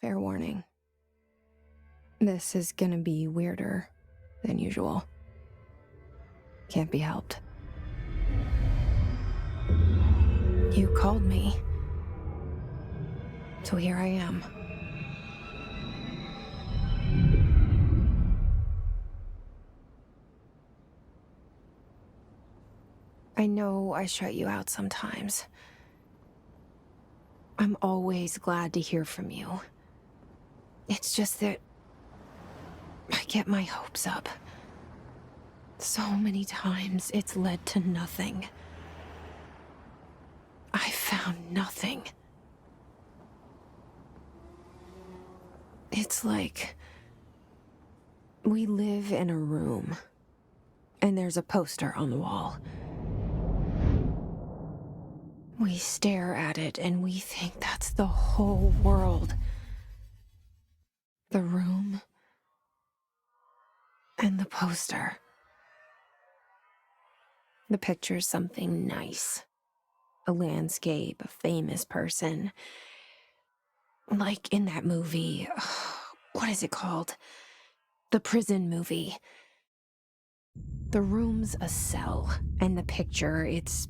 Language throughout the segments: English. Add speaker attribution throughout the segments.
Speaker 1: Fair warning. This is gonna be weirder than usual. Can't be helped. You called me. So here I am. I know I shut you out sometimes. I'm always glad to hear from you. It's just that I get my hopes up. So many times it's led to nothing. I found nothing. It's like we live in a room, and there's a poster on the wall. We stare at it and we think that's the whole world. The room and the poster. The picture's something nice. A landscape, a famous person. Like in that movie, what is it called? The prison movie. The room's a cell, and the picture, it's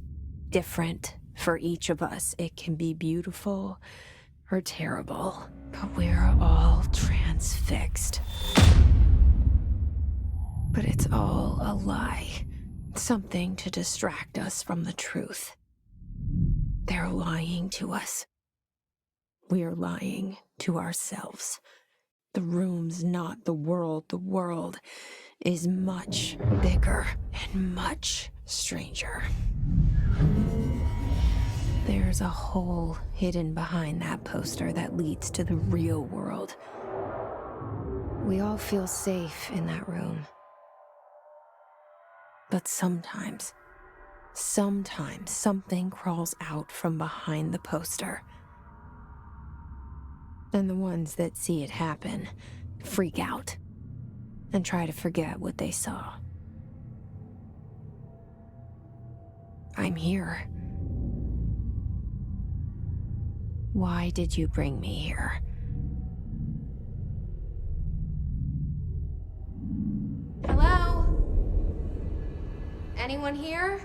Speaker 1: different for each of us. It can be beautiful or terrible, but we're all transfixed. But it's all a lie. Something to distract us from the truth. They're lying to us. We're lying to ourselves. The room's not the world. The world is much bigger and much stranger. There's a hole hidden behind that poster that leads to the real world. We all feel safe in that room. But sometimes something crawls out from behind the poster. And the ones that see it happen freak out and try to forget what they saw. I'm here. Why did you bring me here? Hello? Anyone here?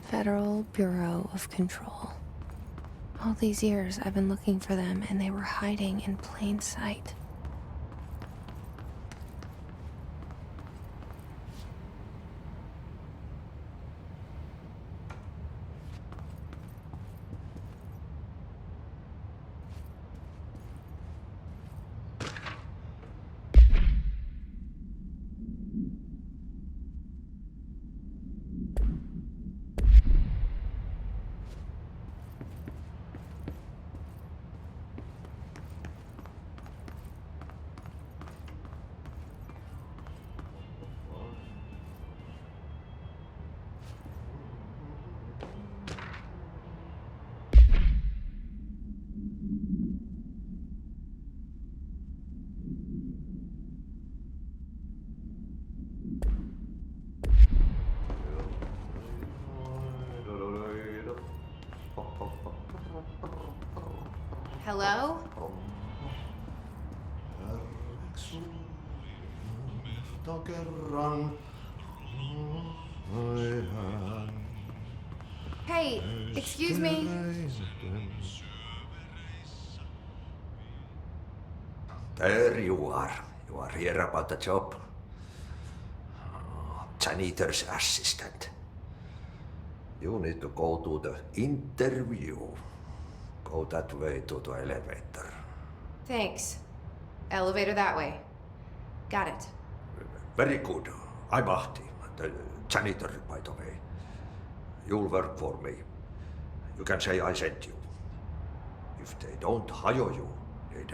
Speaker 1: Federal Bureau of Control. All these years I've been looking for them, and they were hiding in plain sight. Hello? Hey, excuse me.
Speaker 2: There you are. You are here about the job. Janitor's assistant. You need to go to the interview. Go that way to the elevator.
Speaker 1: Thanks. Elevator that way.
Speaker 3: Got it.
Speaker 2: Very good. I'm Ahti, the janitor, by the way. You'll work for me. You can say I sent you. If they don't hire you, niin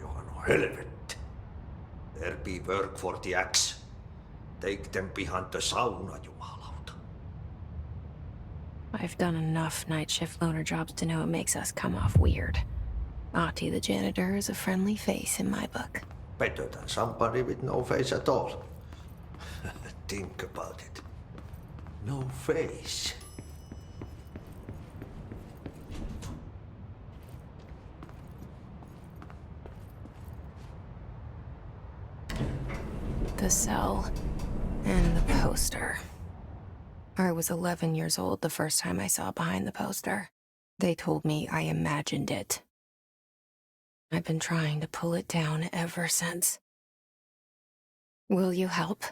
Speaker 2: Johan on helvet. There be work for the axe. Take them behind the sauna, jumalauta.
Speaker 1: I've done enough night shift loner jobs to know it makes us come off weird. Ahti the janitor is a friendly face in my book.
Speaker 2: Better than somebody with no face at all. Think about it. No face.
Speaker 1: The cell and the poster. I was 11 years old the first time I saw behind the poster. They told me I imagined it. I've been trying to pull it down ever since. Will you help?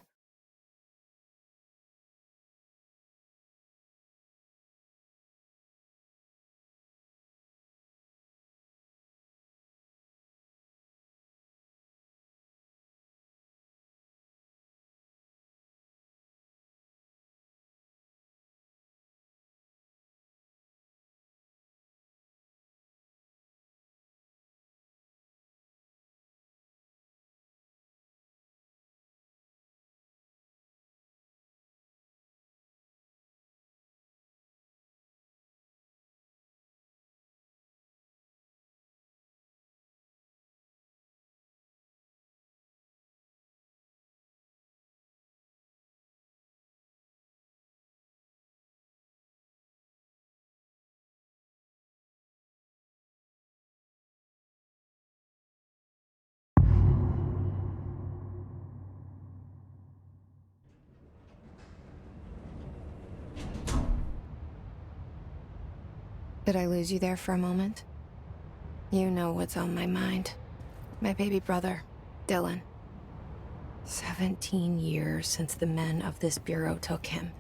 Speaker 1: Did I lose you there for a moment? You know what's on my mind. My baby brother, Dylan. 17 years since the men of this bureau took him.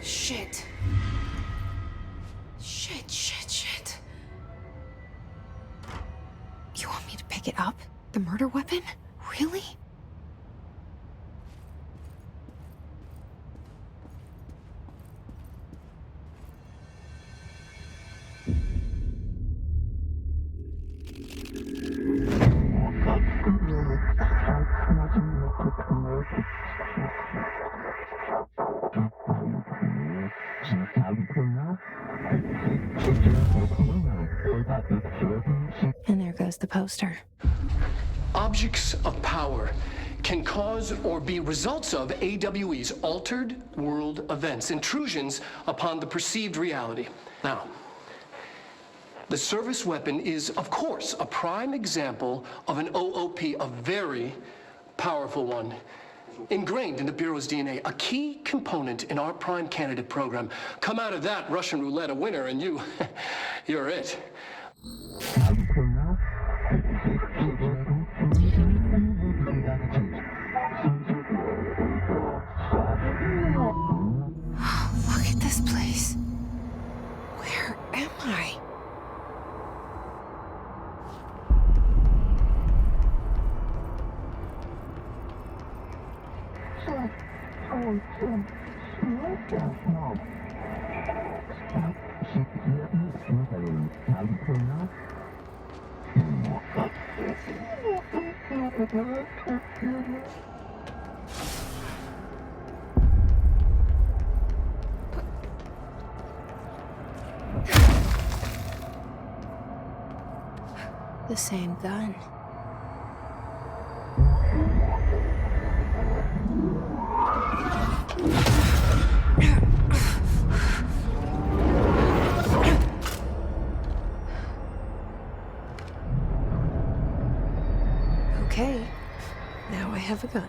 Speaker 1: Shit. Shit. You want me to pick it up? The murder weapon? Really? And there goes the poster.
Speaker 4: Objects of power can cause or be results of AWE's altered world events, intrusions upon the perceived reality. Now, the service weapon is, of course, a prime example of an OOP, a very powerful one, ingrained in the Bureau's DNA, a key component in our prime candidate program. Come out of that Russian roulette a winner, and you're it.
Speaker 1: Look at this place. Where am I? The same gun. Okay, now I have a gun.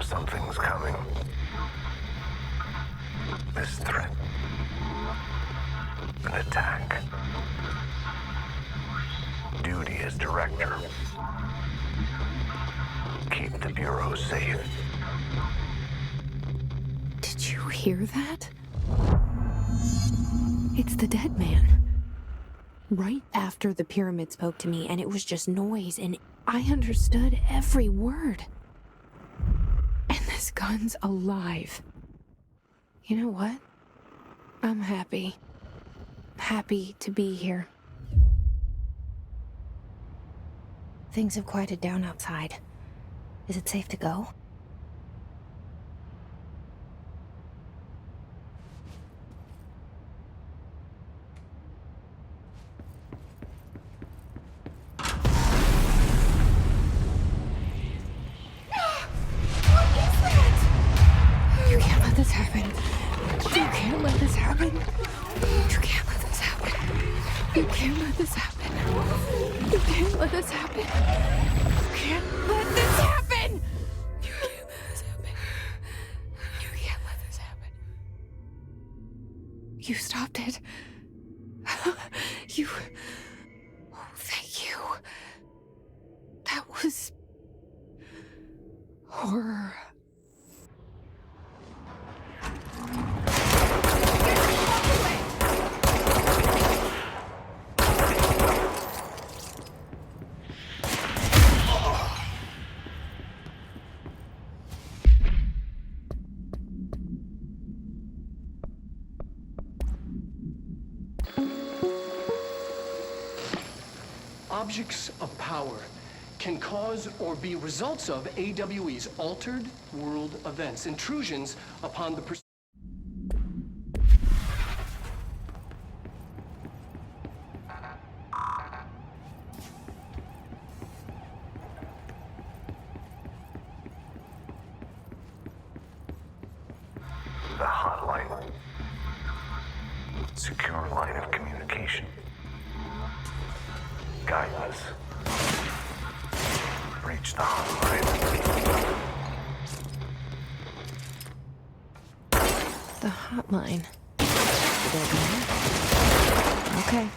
Speaker 3: Something's coming. This threat. An attack. Duty as director. Keep the Bureau safe.
Speaker 1: Did you hear that? It's the dead man. Right after the pyramid spoke to me, and it was just noise, and I understood every word. And this gun's alive. You know what? I'm happy. Happy to be here. Things have quieted down outside. Is it safe to go? You can't let this happen. You can't let this happen. You can't let this happen. You can't let this happen. You can't let this happen. You can't let this happen. You can't let this happen. You can't let this happen. You stopped it. You... Oh, thank you. That was... horror.
Speaker 4: Objects of power can cause or be results of AWE's altered world events, intrusions upon the
Speaker 3: The hotline. Secure line of communication. Guide us. Reach the hotline.
Speaker 1: The hotline. Okay.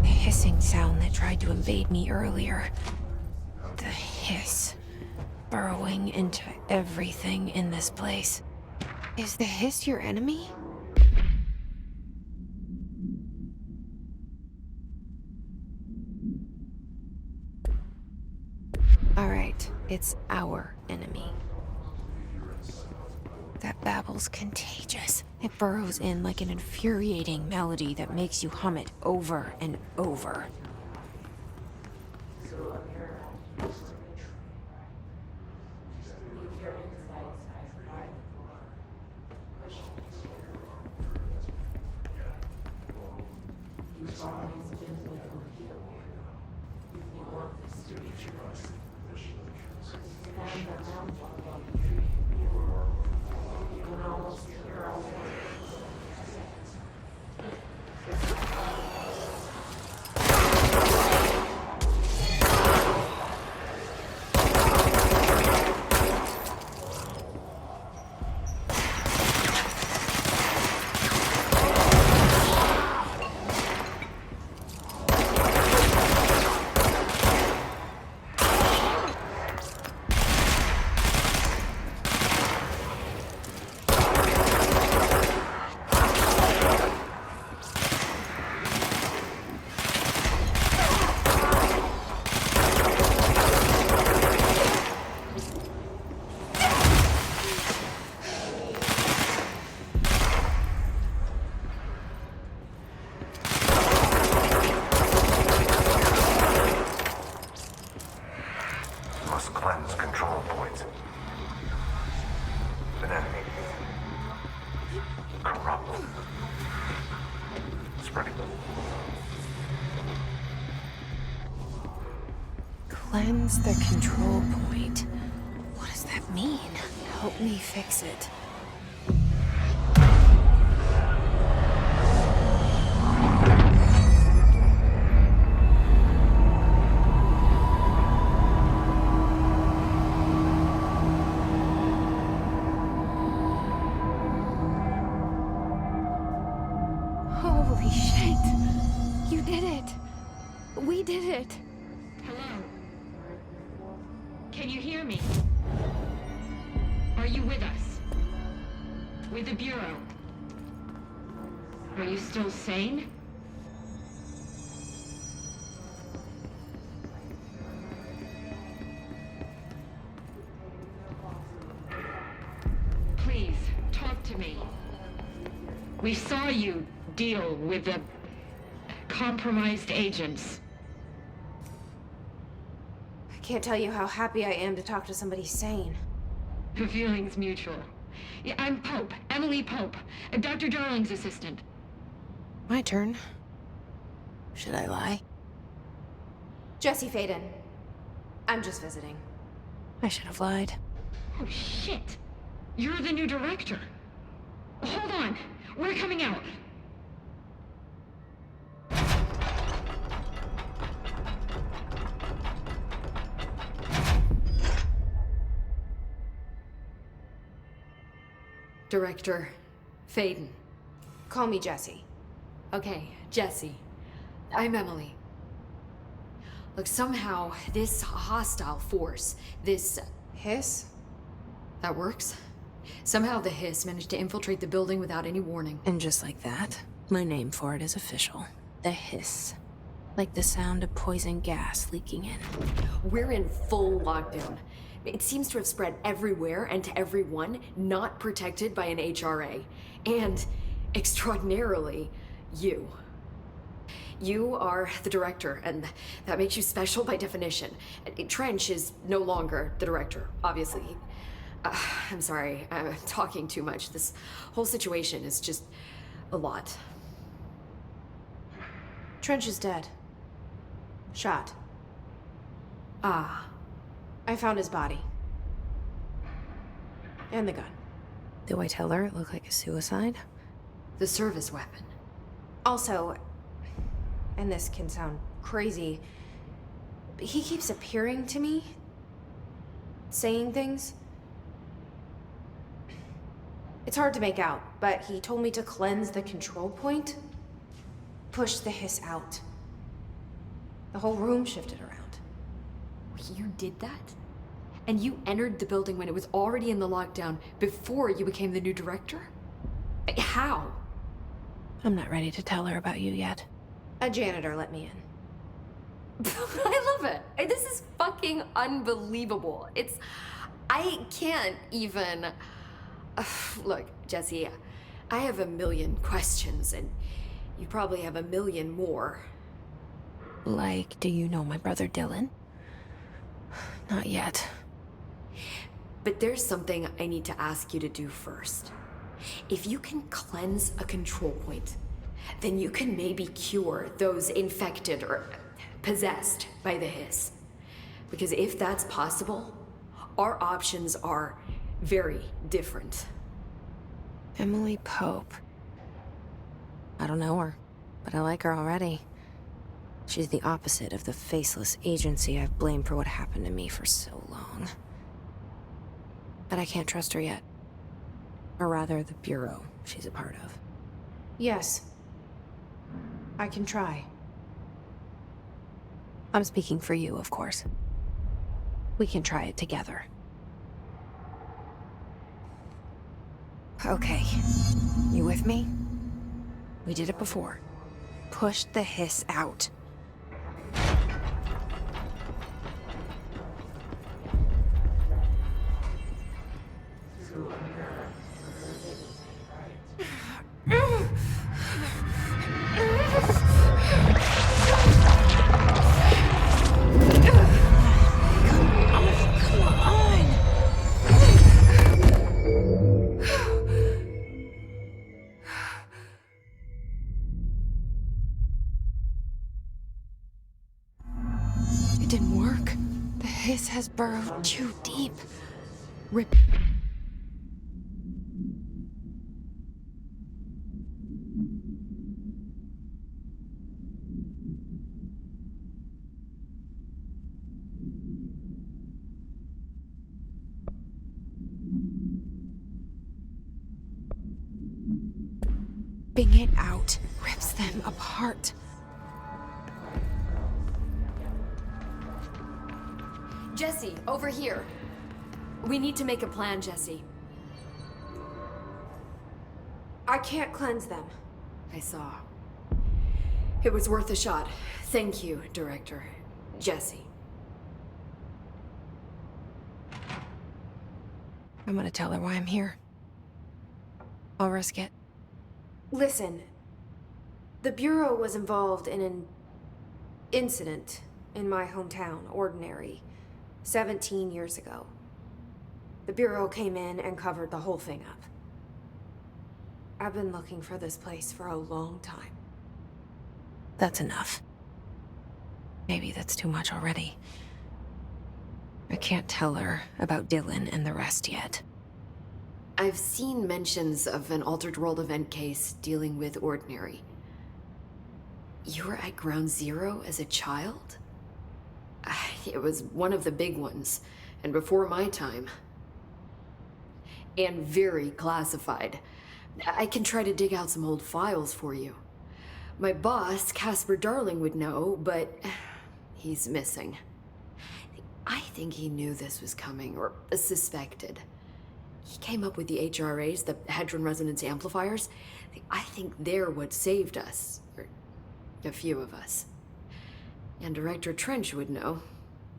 Speaker 1: The hissing sound that tried to invade me earlier. The hiss. Burrowing into everything in this place. Is the hiss your enemy? Alright, it's our enemy. That babble's contagious. It burrows in like an infuriating melody that makes you hum it over and over.
Speaker 3: Must cleanse control points. An enemy. Corrupt. Spreading.
Speaker 1: Cleanse the control point. What does that mean? Help me fix it. Holy shit! You did it! We did it!
Speaker 5: Hello? Can you hear me? Are you with us? With the Bureau? Are you still sane? Please, talk to me. We saw you deal with the compromised agents.
Speaker 1: I can't tell you how happy I am to talk to somebody sane.
Speaker 5: The feeling's mutual. Yeah, I'm Pope, Emily Pope, Dr. Darling's assistant.
Speaker 1: My turn. Should I lie? Jesse Faden. I'm just visiting. I should have lied.
Speaker 5: Oh, shit. You're the new director. Hold on. We're coming out.
Speaker 6: Director Faden.
Speaker 1: Call me Jessie.
Speaker 6: Okay, Jessie. I'm Emily. Look, somehow, this hostile force, this...
Speaker 1: Hiss?
Speaker 6: That works? Somehow the Hiss managed to infiltrate the building without any warning.
Speaker 1: And just like that, my name for it is official. The hiss. Like the sound of poison gas leaking in.
Speaker 6: We're in full lockdown. It seems to have spread everywhere and to everyone not protected by an HRA. And, extraordinarily, you. You are the director, and that makes you special by definition. Trench is no longer the director, obviously. I'm sorry, I'm talking too much. This whole situation is just a lot.
Speaker 1: Trench is dead. Shot.
Speaker 6: Ah.
Speaker 1: I found his body. And the gun. Do I tell her it looked like a suicide?
Speaker 6: The service weapon.
Speaker 1: Also, and this can sound crazy, but he keeps appearing to me, saying things. It's hard to make out, but he told me to cleanse the control point, push the hiss out. The whole room shifted around.
Speaker 6: You did that? And you entered the building when it was already in the lockdown before you became the new director? How?
Speaker 1: I'm not ready to tell her about you yet. A janitor let me in.
Speaker 6: I love it. This is fucking unbelievable. I can't even... Look, Jessie, I have a million questions, and you probably have a million more.
Speaker 1: Like, do you know my brother Dylan? Not yet.
Speaker 6: But there's something I need to ask you to do first. If you can cleanse a control point, then you can maybe cure those infected or possessed by the hiss. Because if that's possible, our options are very different.
Speaker 1: Emily Pope. I don't know her, but I like her already. She's the opposite of the faceless agency I've blamed for what happened to me for so long. But I can't trust her yet. Or rather, the Bureau she's a part of. Yes. I can try. I'm speaking for you, of course. We can try it together. Okay. You with me? We did it before. Push the hiss out. It didn't work. The hiss has burrowed too deep. Rip. Ripping it out rips them apart.
Speaker 6: Jessie, over here. We need to make a plan, Jessie.
Speaker 1: I can't cleanse them.
Speaker 6: I saw. It was worth a shot. Thank you, Director. Jessie.
Speaker 1: I'm gonna tell her why I'm here. I'll risk it. Listen, the Bureau was involved in an incident in my hometown, Ordinary, 17 years ago. The Bureau came in and covered the whole thing up. I've been looking for this place for a long time. That's enough. Maybe that's too much already. I can't tell her about Dylan and the rest yet.
Speaker 6: I've seen mentions of an Altered World event case dealing with Ordinary. You were at Ground Zero as a child? It was one of the big ones, and before my time. and very classified. I can try to dig out some old files for you. My boss, Casper Darling, would know, but he's missing. I think he knew this was coming, or suspected. He came up with the HRAs, the Hadron Resonance Amplifiers. I think they're what saved us, or a few of us. And Director Trench would know.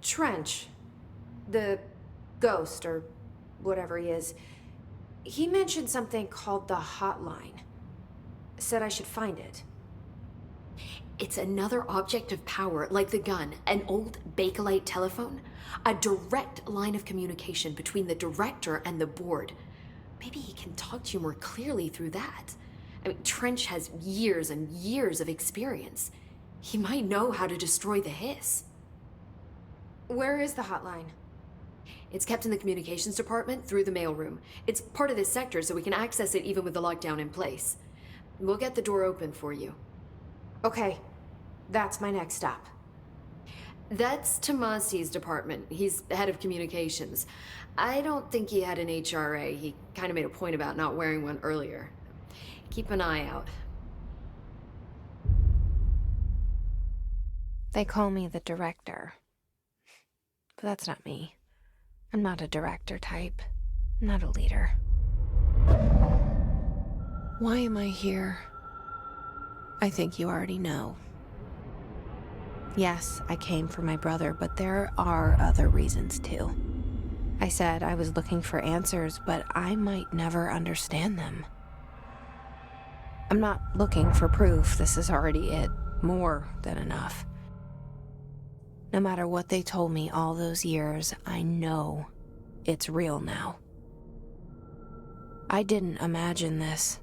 Speaker 1: Trench, the ghost, or whatever he is, he mentioned something called the hotline. Said I should find it.
Speaker 6: It's another object of power, like the gun, an old Bakelite telephone, a direct line of communication between the director and the board. Maybe he can talk to you more clearly through that. I mean, Trench has years and years of experience. He might know how to destroy the hiss.
Speaker 1: Where is the hotline?
Speaker 6: It's kept in the communications department through the mailroom. It's part of this sector, so we can access it even with the lockdown in place. We'll get the door open for you.
Speaker 1: Okay, that's my next stop.
Speaker 6: That's Tomasi's department. He's head of communications. I don't think he had an HRA. He kind of made a point about not wearing one earlier. Keep an eye out.
Speaker 1: They call me the director. But that's not me. I'm not a director type. I'm not a leader. Why am I here? I think you already know. Yes, I came for my brother, but there are other reasons too. I said I was looking for answers, but I might never understand them. I'm not looking for proof. This is already it. More than enough. No matter what they told me all those years, I know it's real now. I didn't imagine this.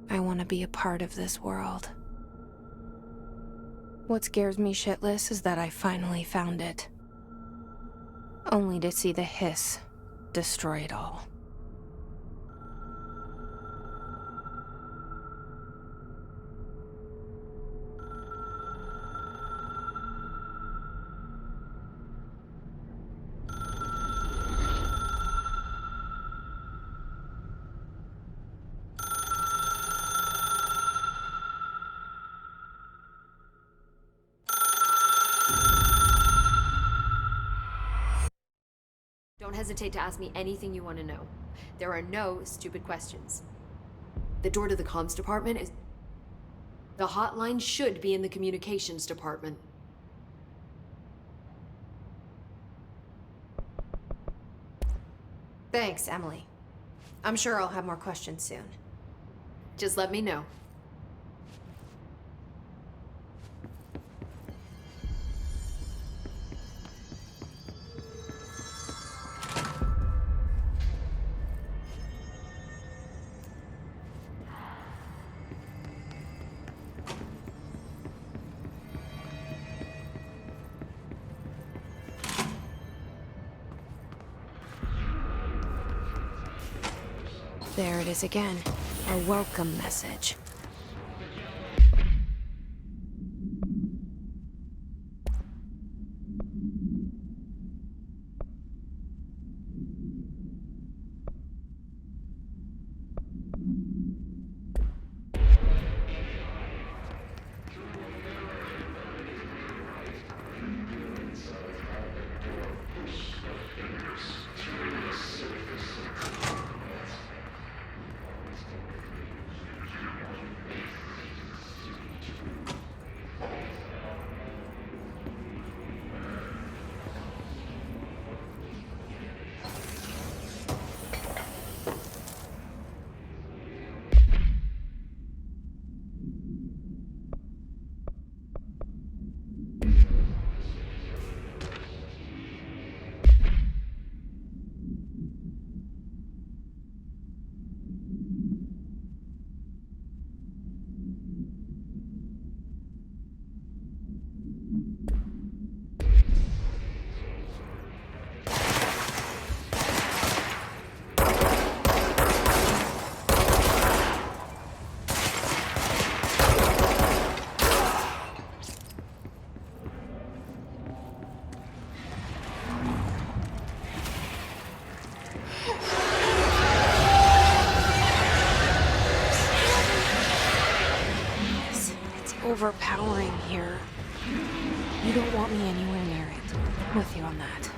Speaker 1: I want to be a part of this world. What scares me shitless is that I finally found it. Only to see the hiss destroy it all.
Speaker 6: Don't hesitate to ask me anything you want to know. There are no stupid questions. The door to the comms department is... The hotline should be in the communications department.
Speaker 1: Thanks, Emily. I'm sure I'll have more questions soon.
Speaker 6: Just let me know.
Speaker 1: There it is again. A welcome message. overpowering here. You don't want me anywhere near it. I'm with you on that.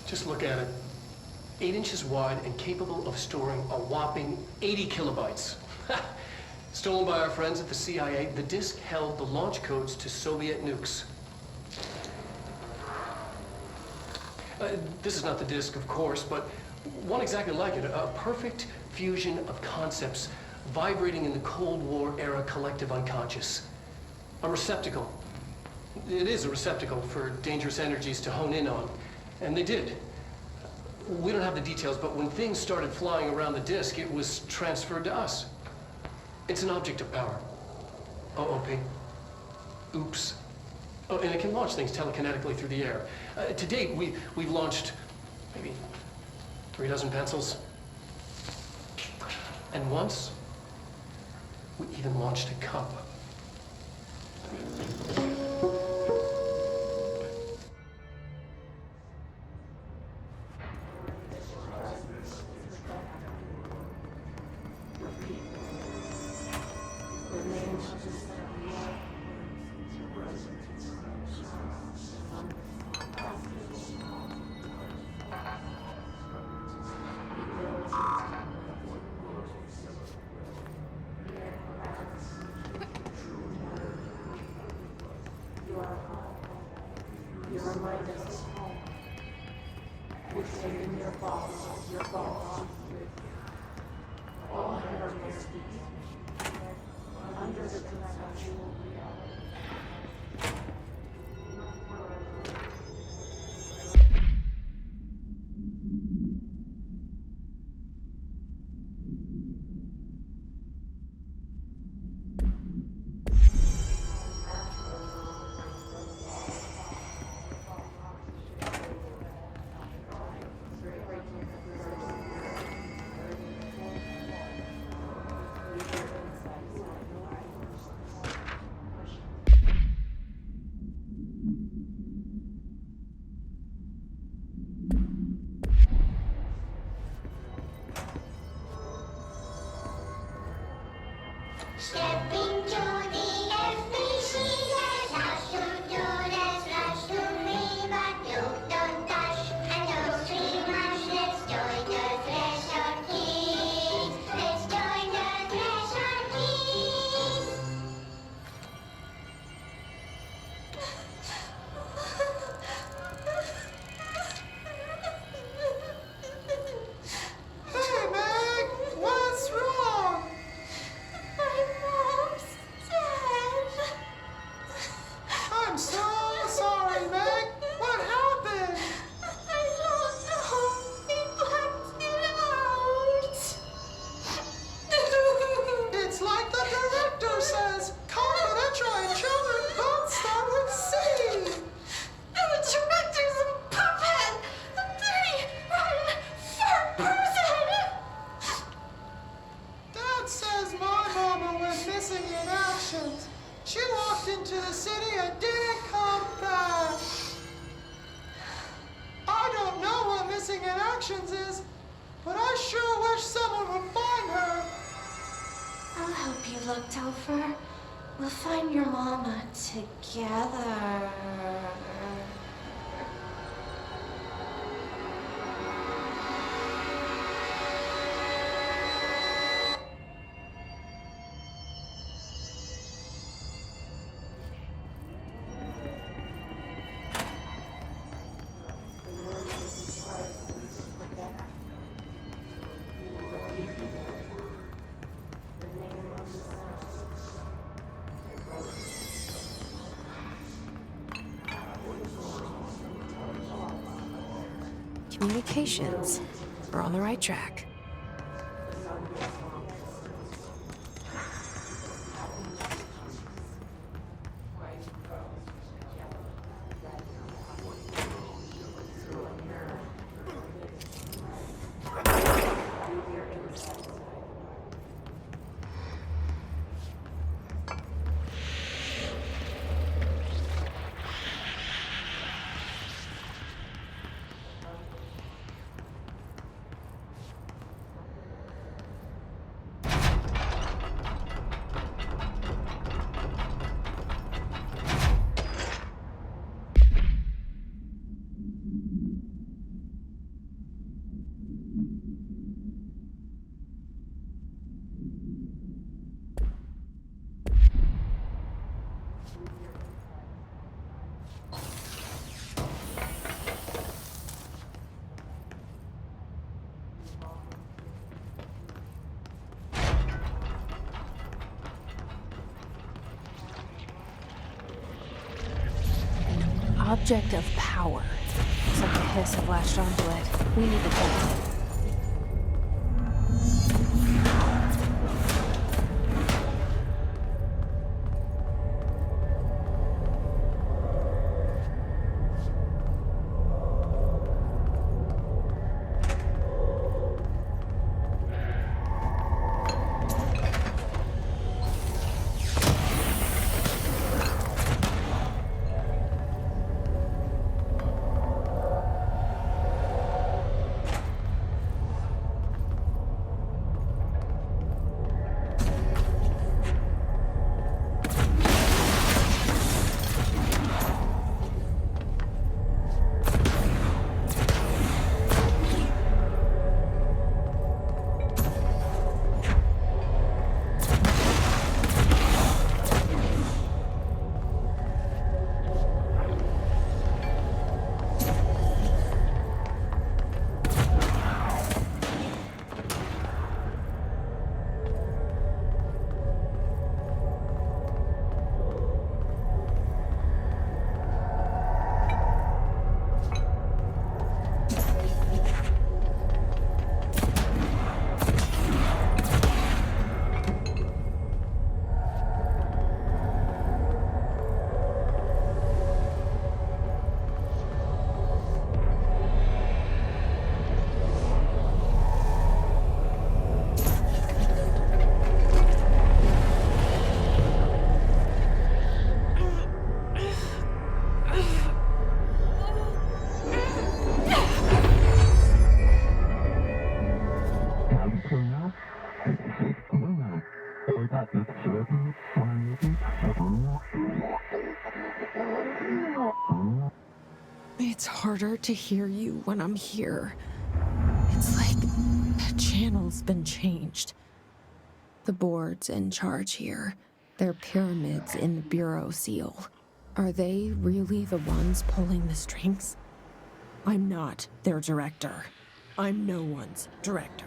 Speaker 4: Just look at it. 8 inches wide and capable of storing a whopping 80 kilobytes. Stolen by our friends at the CIA, the disk held the launch codes to Soviet nukes. This is not the disk, of course, but one exactly like it. A perfect fusion of concepts vibrating in the Cold War era collective unconscious. A receptacle. It is a receptacle for dangerous energies to hone in on. And they did. We don't have the details, but when things started flying around the disk, it was transferred to us. It's an object of power. OOP. Oops. Oh, and it can launch things telekinetically through the air. To date, we've launched maybe 3 dozen pencils. And once, we even launched a cup.
Speaker 7: Stepping to the FBC, there's house to do, there's rush to me, but you don't touch, and those three much. Let's join the Thresher Kings. Let's join the Thresher Kings.
Speaker 8: Hey, Meg! What's wrong?
Speaker 7: My mom's dead.
Speaker 8: I'm so sorry, Meg. What happened?
Speaker 7: I don't know. He blacked it out.
Speaker 8: It's like the director says. Confidential and children both start with C.
Speaker 7: The director's a puppet. A dirty, rotten, fat person.
Speaker 8: Dad says my mama went missing in action. She walked into the city and didn't come back. I don't know what missing in actions is, but I sure wish someone would find her.
Speaker 7: I'll help you look, Topher. We'll find your mama together.
Speaker 1: Communications. We're on the right track. Object of power. Looks like the hiss have latched onto it. We need to pull it. It's harder to hear you when I'm here. It's like the channel's been changed. The board's in charge here. They're pyramids in the Bureau seal. Are they really the ones pulling the strings? I'm not their director. I'm no one's director.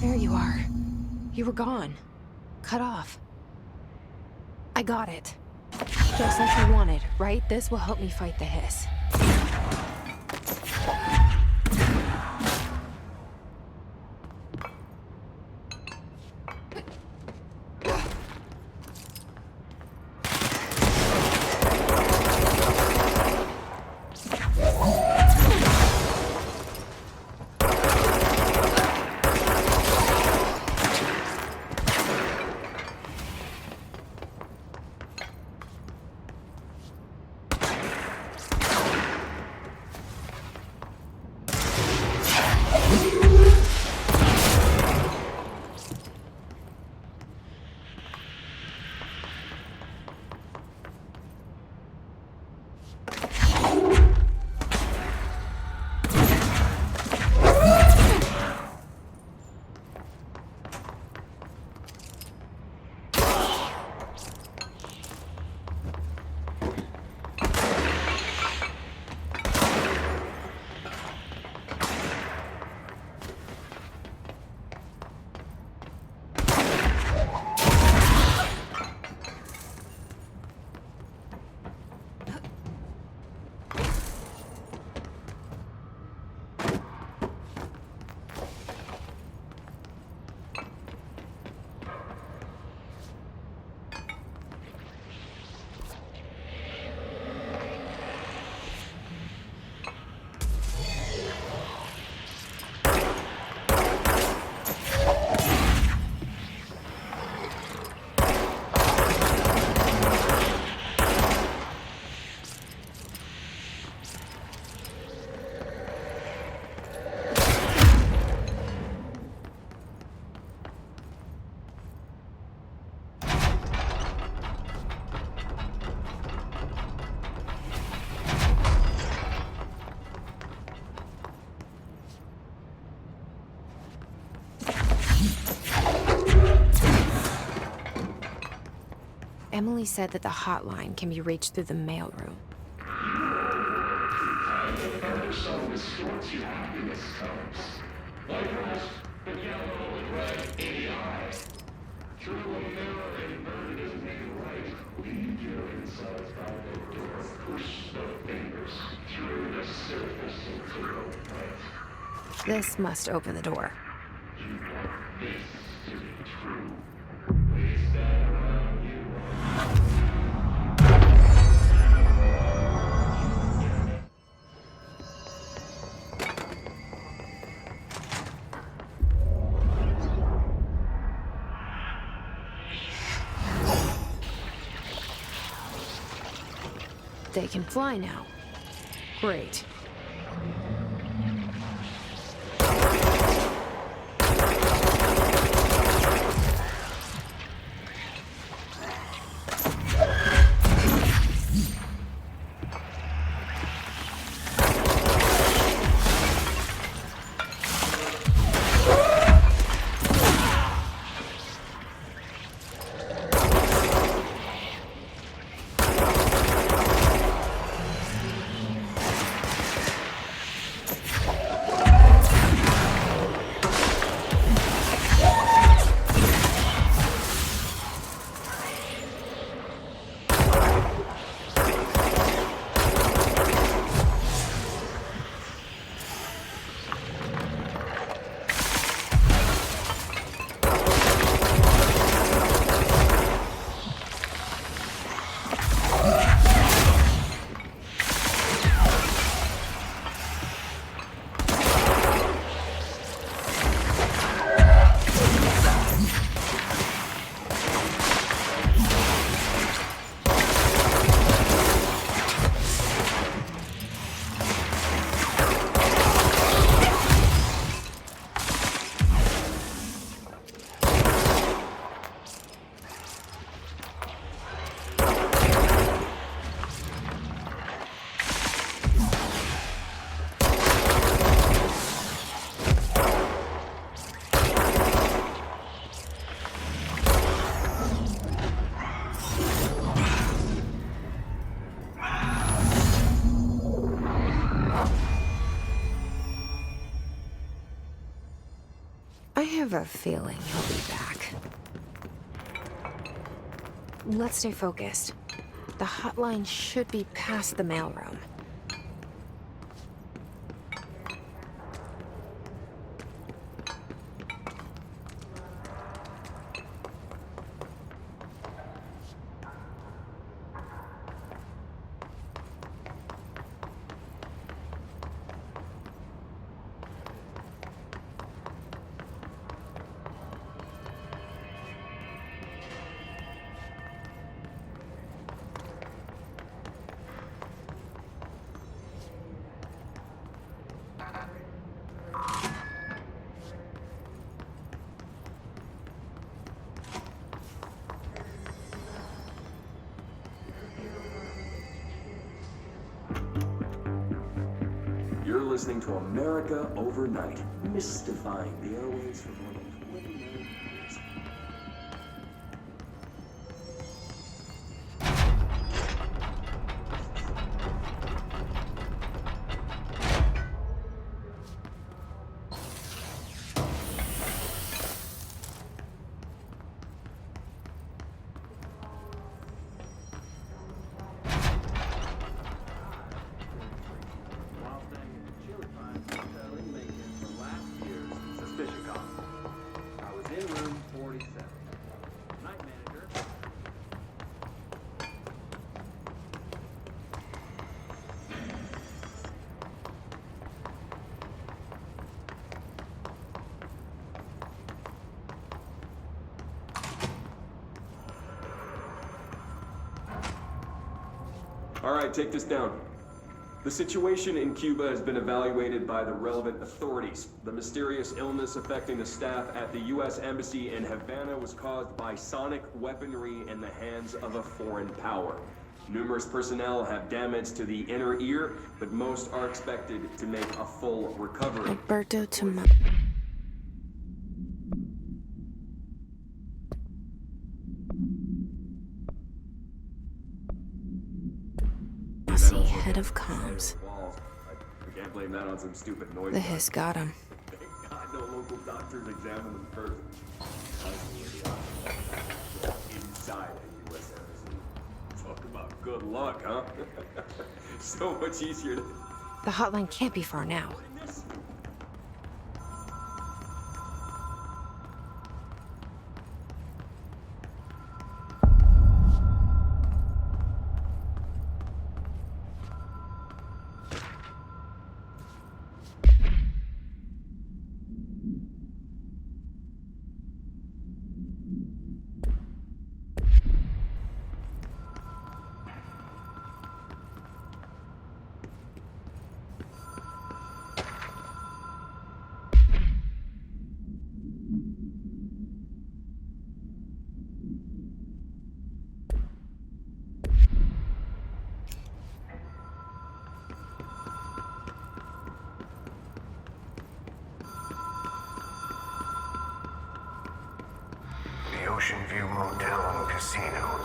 Speaker 1: There you are. You were gone. Cut off. I got it. Just like you wanted, right? This will help me fight the hiss. Emily said that the hotline can be reached through the mailroom. This must open the door. They can fly now. Great. I have a feeling he'll be back. Let's stay focused. The hotline should be past the mailroom.
Speaker 9: You're listening to America Overnight, mystifying the airwaves for more than 29 years. All right, take this down. The situation in Cuba has been evaluated by the relevant authorities. The mysterious illness affecting the staff at the U.S. Embassy in Havana was caused by sonic weaponry in the hands of a foreign power. Numerous personnel have damage to the inner ear, but most are expected to make a full recovery.
Speaker 1: Alberto Tomo. Head of comms.
Speaker 9: I can't blame that on some stupid noise.
Speaker 1: The hiss got him.
Speaker 9: Thank God no local doctors examined them first. Inside a U.S. embassy. Talk about good luck, huh? So much easier to...
Speaker 1: The hotline can't be far now.
Speaker 3: Ocean View Motel and Casino.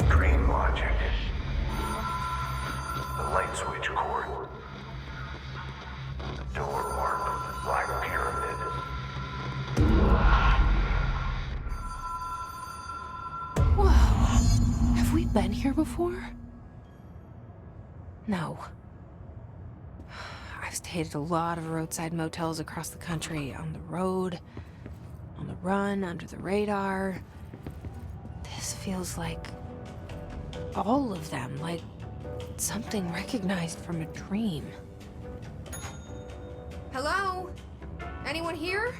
Speaker 3: Dream Logic. The light switch cord. The door marked Black Pyramid.
Speaker 1: Whoa. Have we been here before? No. I've stayed at a lot of roadside motels across the country, on the road, on the run, under the radar. This feels like all of them, like something recognized from a dream. Hello? Anyone here?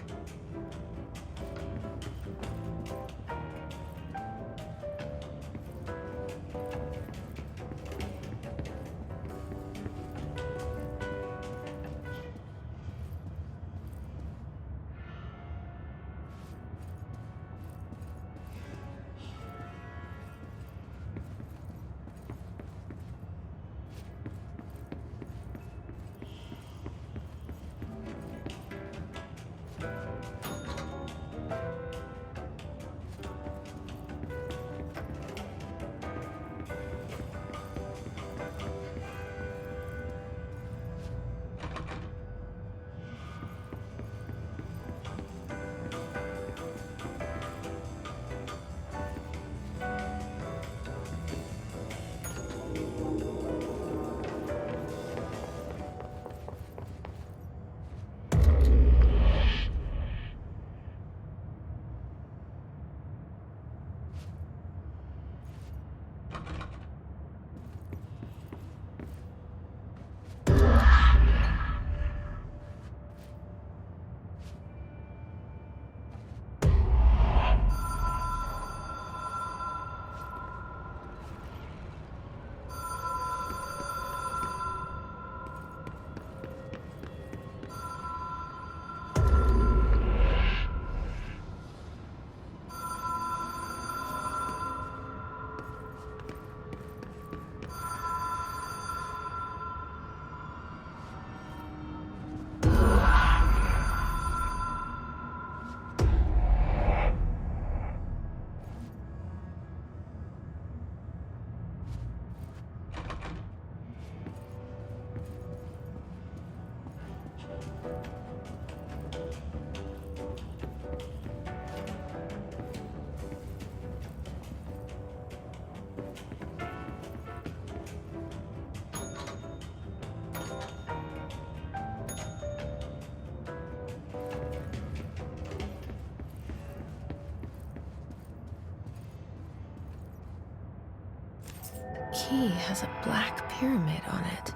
Speaker 1: Key has a black pyramid on it.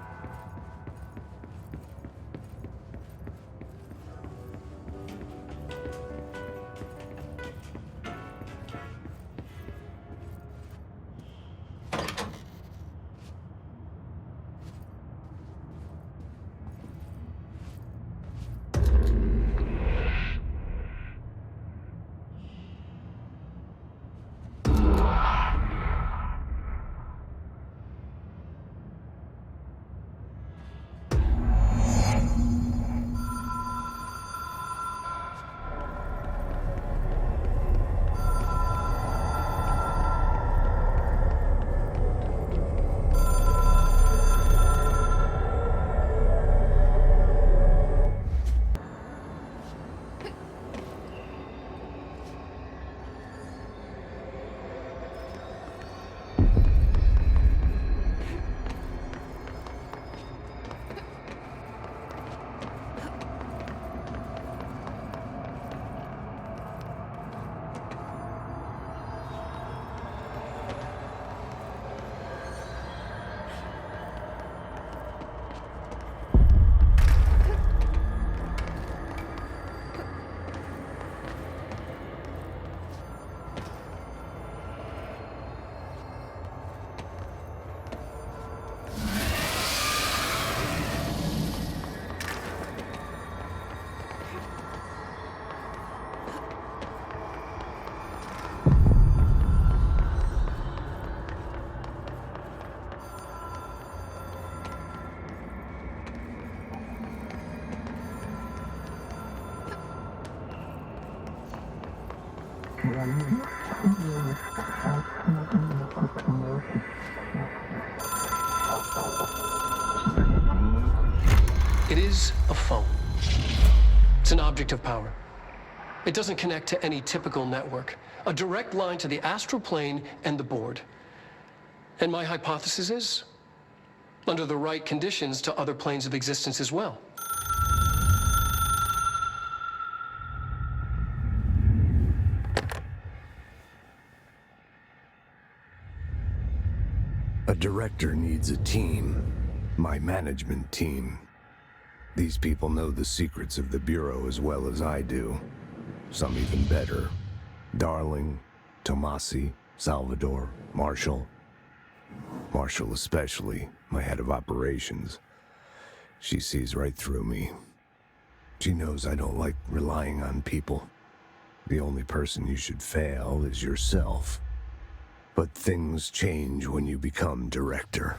Speaker 4: It is a phone. It's an object of power. It doesn't connect to any typical network. A direct line to the astral plane and the board. And my hypothesis is, under the right conditions, to other planes of existence as well.
Speaker 10: A director needs a team. My management team. These people know the secrets of the Bureau as well as I do. Some even better. Darling, Tomasi, Salvador, Marshall. Marshall especially, my head of operations. She sees right through me. She knows I don't like relying on people. The only person you should fail is yourself. But things change when you become director.